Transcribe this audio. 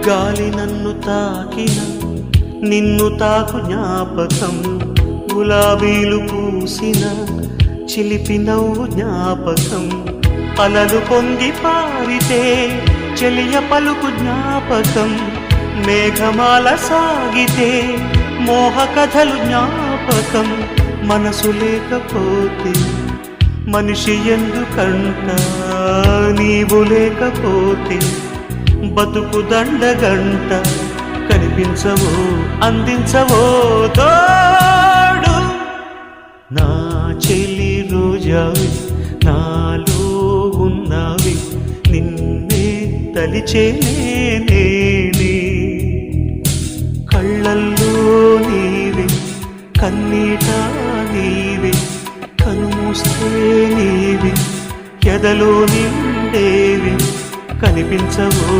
గాలి నన్ను తాకిన నిన్ను తాకు జ్ఞాపకం, గులాబీలు పూసిన చిలిపి నవ్వు జ్ఞాపకం, అలలు పొంగి పారితే చెలియ పలుకు జ్ఞాపకం, మేఘమాల సాగితే మోహ కథలు జ్ఞాపకం. మనసు లేకపోతే మనిషి ఎందుకంట, నీవు లేకపోతే బతుకు దండగంట. కనిపించవో అందించవో తోడు, నా చెలి రోజావి నాలో ఉన్నవి, నిన్నే తలిచేనే. కళ్ళల్లో నీవే కన్నీట నీవే, కనుమూస్తే నీవే ఎదలో నిండేవి. కనిపించవో